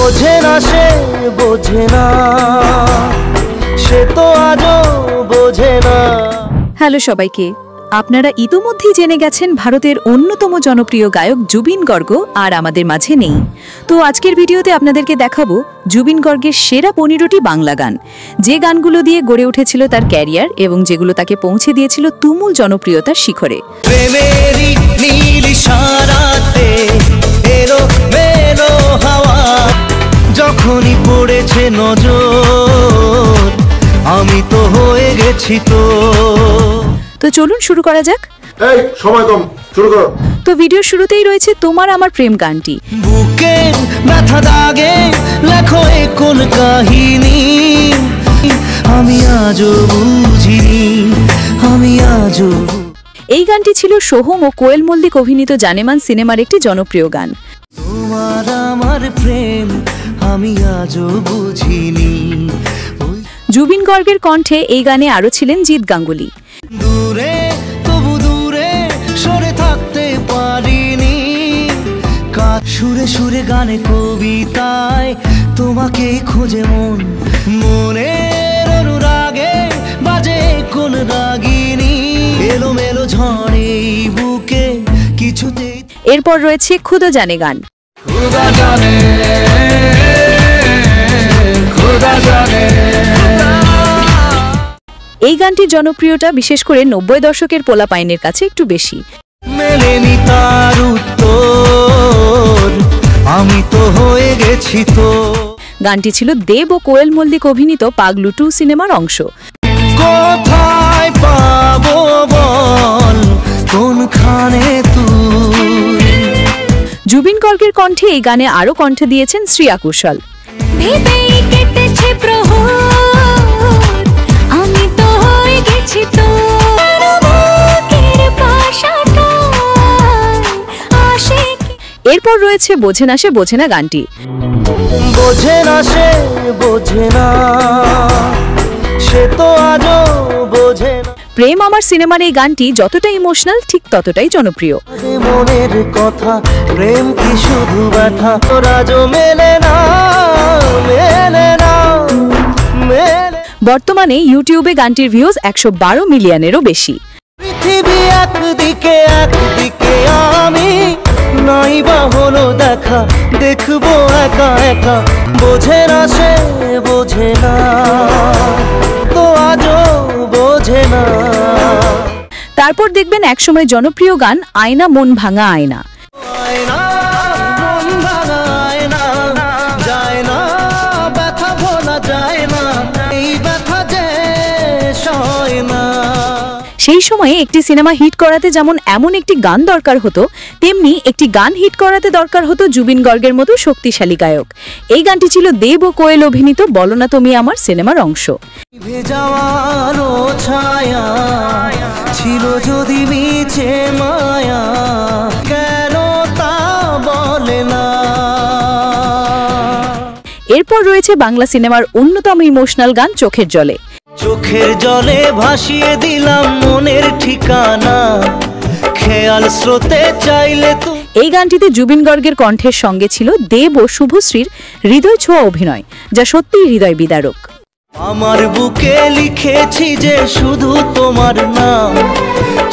বোঝে না সে বোঝে না, সে তো আজও বোঝে না। হ্যালো সবাইকে, আপনারা ইতোমধ্যেই জেনে গেছেন ভারতের অন্যতম জনপ্রিয় গায়ক জুবিন গর্গ আর আমাদের মাঝে নেই। তো আজকের ভিডিওতে আপনাদেরকে দেখাবো জুবিন গর্গের সেরা 15টি বাংলা গান, যে গানগুলো দিয়ে গড়ে উঠেছিল তার ক্যারিয়ার এবং যেগুলো তাকে পৌঁছে দিয়েছিল তুমুল জনপ্রিয়তার শিখরে। প্রেমেরই নীল ইশারাতে এলো মেলো হাওয়া, যখনই পড়েছে নজর আমি তো হয়ে গেছি তো চলুন শুরু করা যাক। এই সময় কম, শুরু করো। তো ভিডিওর শুরুতেই রয়েছে তোমার আমার প্রেম গানটি। বুকে ব্যথা দাগে লেখো এ কোন কাহিনী, আমি আজও বুঝিনি, আমি আজও। এই গানটি ছিল সোহম ও কোয়েল মল্লিক অভিনীত জানেমান সিনেমার একটি জনপ্রিয় গান। তোমার আমার প্রেম আমি আজও বুঝিনি। জুবিন গর্গের কণ্ঠে এই গানে আরও ছিলেন জিৎ গাঙ্গুলি। দূরে তবু দূরে সরে থাকতে পারিনি, কাজ সুরে সুরে গানে কবিতায় তোমাকে খুঁজে মন, মনের অনুরাগে বাজে কোন রাগিনী, এলো মেলো ঝড়ে বুকে কিছুতেই। এরপর রয়েছে খুদা জানে গান। খুদা জানে, খুদা জানে। এই গানটির জনপ্রিয়তা বিশেষ করে 90 দশকের পোলাপাইনের কাছে একটু বেশি। মেলেনি তার উত্তর, আমি তো হয়ে গেছি তো। গানটি ছিল দেব ও কোয়েল মল্লিক অভিনীত পাগলু 2 সিনেমার অংশ। কোথায় পাবো বল কোনখানে তুই। জুবিন গর্গের কণ্ঠে এই গানে আরও কণ্ঠ দিয়েছেন শ্রেয়া ঘোষাল। এরপর রয়েছে বোঝে না সে বোঝে না গানটি। বোঝে না সে বোঝে না, সে তো আজও বোঝে না। প্রেম আমার সিনেমার এই গানটি যতটা ইমোশনাল ঠিক ততটাই জনপ্রিয়। মনের কথা প্রেম কি শুধু ব্যথা, তোর আজও মেলে না, মেলে না, মেলে। বর্তমানে ইউটিউবে গানটির ভিউজ 112 মিলিয়নেরও বেশি। পৃথিবী একদিকে একদিকে আমি, নাই বা হলো দেখা দেখবো একা একা, বোঝে না সে বোঝে না, তো আজও বোঝে না। তারপর দেখবেন একসময় জনপ্রিয় গান আয়না মন ভাঙা আয়না। আয়না মন ভাঙা আয়না, যায় না ব্যথা ভোলা যায় না, এই ব্যথা যে সয় না। সেই সময়ে একটি সিনেমা হিট করাতে যেমন এমন একটি গান দরকার হতো, তেমনি একটি গান হিট করাতে দরকার হতো জুবিন গর্গের মতো শক্তিশালী গায়ক। এই গানটি ছিল দেব ও কোয়েল অভিনীত বলো না তুমি আমার সিনেমার অংশ। ভেজাওয়ালো ছায়া ছিল যদি মিছে মায়া, কেন তা বলে না। এরপর রয়েছে বাংলা সিনেমার অন্যতম ইমোশনাল গান চোখের জলে। চোখের জলে ভাসিয়ে দিলাম মনের ঠিকানা, খেয়াল স্রোতে চাইলে তো। এই গানটিতে জুবিন গর্গের কণ্ঠের সঙ্গে ছিল দেব ও শুভশ্রীর হৃদয় ছোঁয়া অভিনয়, যা সত্যিই হৃদয় বিদারক। আমার বুকে লিখেছি যে শুধু তোমার নাম,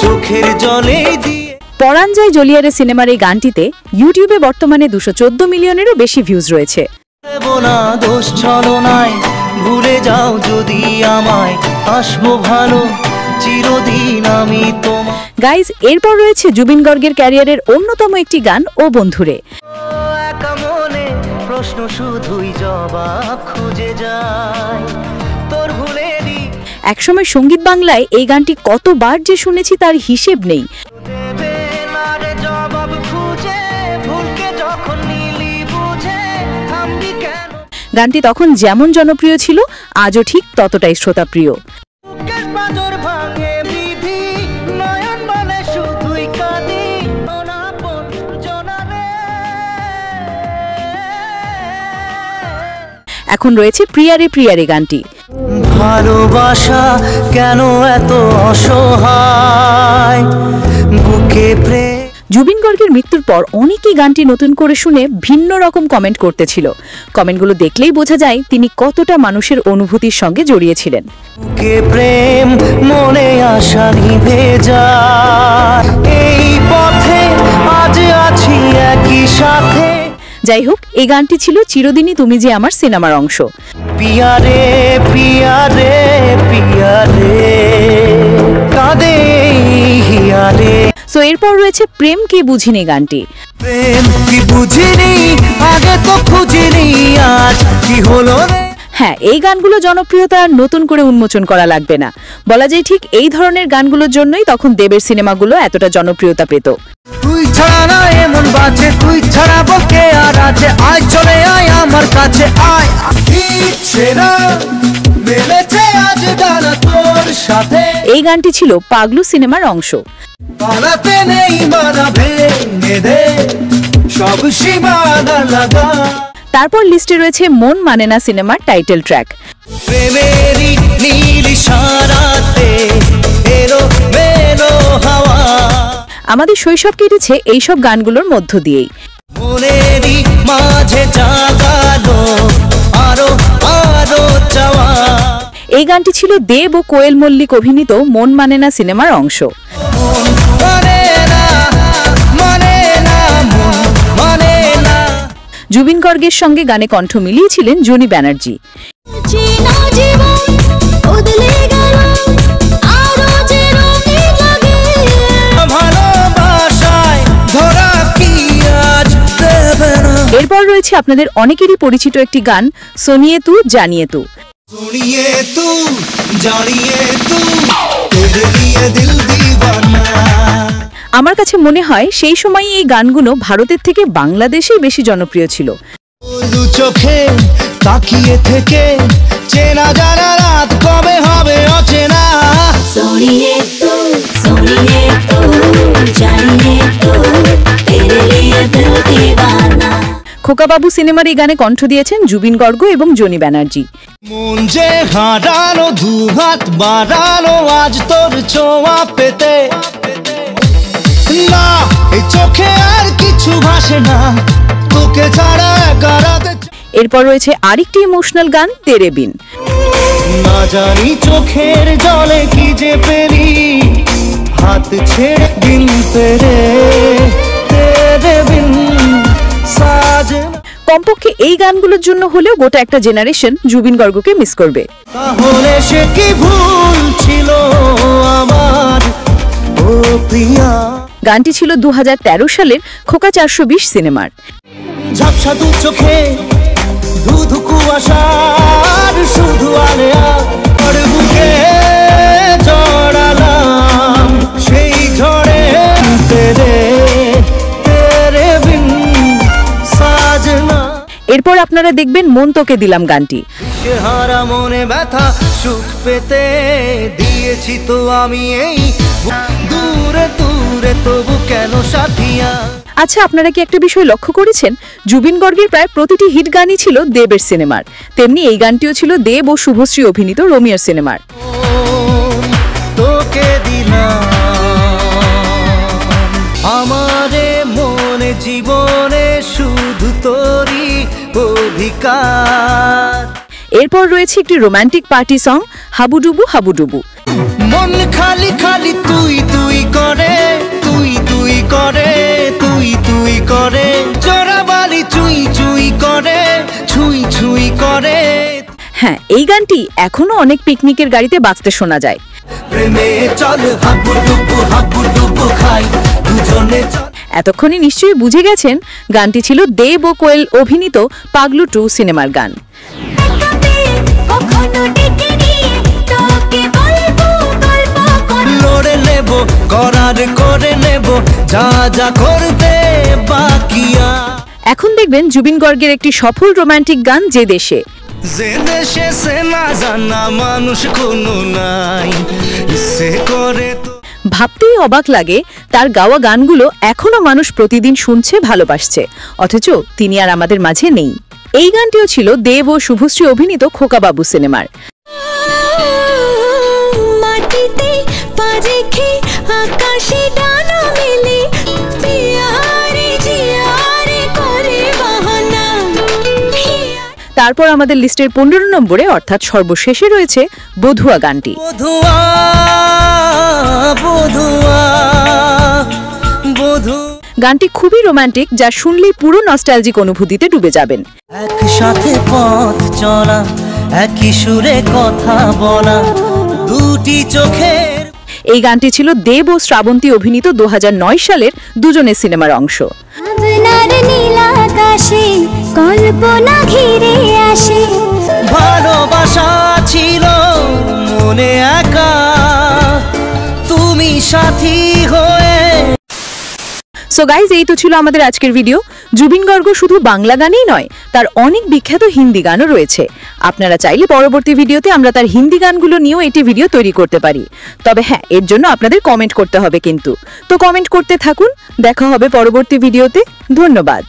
চোখের জলে দিয়ে। পরাণ যায় জ্বলিয়ারে সিনেমার এই গানটিতে ইউটিউবে বর্তমানে 214 মিলিয়নেরও বেশি ভিউজ রয়েছে। দোষ ছলনায় ভুলে যাও যদি আমায়, আসবো ভালো চিরদিন আমি তোমার। গাইজ, এরপর রয়েছে জুবিন গর্গের ক্যারিয়ারের অন্যতম একটি গান ও বন্ধুরে। একা মনে প্রশ্ন শুধুই জবাব খুঁজে যায়, তোর ভুলেরই। একসময় সঙ্গীত বাংলায় এই গানটি কতবার যে শুনেছি তার হিসেব নেই। গানটি তখন যেমন জনপ্রিয় ছিল আজও ঠিক ততটাই শ্রোতাপ্রিয়। এখন রয়েছে প্রিয়ারে প্রিয়ারে গানটি। ভালোবাসা কেন এত অসহায় বুকে প্রেম। জুবিন গর্গের মৃত্যুর পর অনেকেই গানটি নতুন করে শুনে ভিন্ন রকম কমেন্ট করতেছিল। কমেন্টগুলো দেখলেই বোঝা যায় তিনি কতটা মানুষের অনুভূতির সঙ্গে জড়িয়েছিলেন। কে প্রেম মনে আশা নিভে যায়, এই পথে আজ আছি একই সাথে। যাই হোক, এই গানটি ছিল চিরদিনই তুমি যে আমার সিনেমার অংশ। পিয়া রে পিয়া রে পিয়া রে কাঁদে হিয়া রে। সো এরপর রয়েছে প্রেম কি বুঝিনি গানটি। প্রেম কি বুঝিনি আগে তো খুঁজিনি, আজ কি হলো রে। হ্যাঁ, এই গানগুলো জনপ্রিয়তা আর নতুন করে উন্মোচন করা লাগবে না। বলা যায় ঠিক এই ধরনের গানগুলোর জন্যই তখন দেবের সিনেমাগুলো এতটা জনপ্রিয়তা পেত। তুই ছাড়া না এমন বাঁচে, তুই ছাড়া বকে আর আছে, আয় চলে আয় আমার কাছে আয়। সেরা মেলেছে আজ ডানা তোর সাথে। এই গানটি ছিল পাগলু সিনেমার অংশ। পালাতে নেই মানা ভেঙে দে সব সীমানা লাগা। তারপর লিস্টে রয়েছে মন মানে না সিনেমার টাইটেল ট্র্যাক। প্রেমেরই নীল ইশারাতে এলো মেলো হাওয়া। আমাদের শৈশব কেটেছে এইসব গানগুলোর মধ্য দিয়েই। মনেরই মাঝে জাগালো আরো আরো চাওয়া। এই গানটি ছিল দেব ও কোয়েল মল্লিক অভিনীত মন মানে না সিনেমার অংশ। জুবিন গর্গের সঙ্গে গানে কণ্ঠ মিলিয়েছিলেন জনি ব্যানার্জি। এরপর রয়েছে আপনাদের অনেকেরই পরিচিত একটি গান সোনিয়ে তু জানিয়ে তু। আমার কাছে মনে হয় সেই সময় এই গানগুলো ভারতের থেকে বাংলাদেশেই বেশি জনপ্রিয় ছিল। চোখে তাকিয়ে থেকে চেনা জানা রাত কবে হবে অচেনা। सोनिए तू जानिए तू तेरे लिए दिल दीवाना। খোকাবাবু সিনেমার এই গানে কণ্ঠ দিয়েছেন জুবিন গর্গ এবং জনি ব্যানার্জি। মন যে হারানো দু হাত বাড়ানো আজ তোর ছোঁয়া পেতে, না এই চোখে আর কিছু ভাসে না তোকে ছাড়া একারাতে। এরপর রয়েছে আরেকটি ইমোশনাল গান তেরে বিন। না জানি চোখের জলে কি যে পেরি হাত ছেড়ে দিন তেরে তেরে বিন সাজনা। কমপক্ষে এই গানগুলোর জন্য হলেও গোটা একটা জেনারেশন জুবিন গর্গকে মিস করবে। তাহলে সে কি ভুল ছিল আমার ও প্রিয়া। গানটি ছিল 2013 সালের খোকা 420 সিনেমার। ঝাপসা দু চোখে ধুধু কুয়াশার শুধু আলেয়া বুকে জড়ালাম সেই ঝড়ে তেরে তেরে বিন সাজনা। এরপর আপনারা দেখবেন মন তোকে দিলাম গানটি। হারা মনে ব্যথা সুখ পেতে দিয়েছি তো আমি এই দূরে দূরে তবু কেন সাথিয়া। আচ্ছা, আপনারা কি একটা বিষয় লক্ষ্য করেছেন? জুবিন গর্গের প্রায় প্রতিটি হিট গানই ছিল দেবের সিনেমার, তেমনি এই গানটিও ছিল দেব ও শুভশ্রী অভিনীত রোমিওর সিনেমার। তোকে দিলাম আমারে মনে জীবনে শুধু তোরই অধিকার। এরপর রয়েছে একটি রোমান্টিক পার্টি সং হাবুডুবু হাবুডুবু। মন খালি খালি তুই তুই করে তুই তুই করে তুই তুই করে চোরাবালি চুই চুই করে ছুঁই ছুঁই করে। হ্যাঁ, এই গানটি এখনো অনেক পিকনিকের গাড়িতে বাজতে শোনা যায়। প্রেমে চল হাবুডুবু খাই দুজনে চল। এতক্ষণে নিশ্চয়ই বুঝে গেছেন গানটি ছিল দেব ও কোয়েল অভিনীত পাগলু 2 সিনেমার গান। লড়ে নেব করার করে নেব যা যা করতে বাকিয়া। এখন দেখবেন জুবিন গর্গের একটি সফল রোমান্টিক গান যে দেশে। যে দেশে সে না জানা মানুষ কোনো নাই সে করে তো। ভাবতেই অবাক লাগে তার গাওয়া গানগুলো এখনো মানুষ প্রতিদিন শুনছে, ভালোবাসছে, অথচ তিনি আর আমাদের মাঝে নেই। এই গানটিও ছিল দেব ও শুভশ্রী অভিনীত খোকাবাবু সিনেমার। মাটিতে পা রেখে আকাশে ডানা মেলে তারপর আমাদের লিস্টের 15 নম্বরে অর্থাৎ সর্বশেষে রয়েছে বধুয়া গানটি। গানটি খুবই রোমান্টিক, যা শুনলেই পুরো নস্টালজিক অনুভূতিতে ডুবে যাবেন। একসাথে পথ চলা, একই সুরে কথা বলা, দুটি চোখের। এই গানটি ছিল দেব ও শ্রাবন্তী অভিনীত 2009 সালের দুজনের সিনেমার অংশ। আপনার নীল আকাশে কল্পনা ঘিরে আসে, ভালোবাসা ছিল মনে একা, তুমি সাথী হয়ে। সো গাইজ, এই তো ছিল আমাদের আজকের ভিডিও। জুবিন গর্গ শুধু বাংলা গানেই নয়, তার অনেক বিখ্যাত হিন্দি গানও রয়েছে। আপনারা চাইলে পরবর্তী ভিডিওতে আমরা তার হিন্দি গানগুলো নিয়েও একটি ভিডিও তৈরি করতে পারি। তবে হ্যাঁ, এর জন্য আপনাদের কমেন্ট করতে হবে কিন্তু। তো কমেন্ট করতে থাকুন, দেখা হবে পরবর্তী ভিডিওতে। ধন্যবাদ।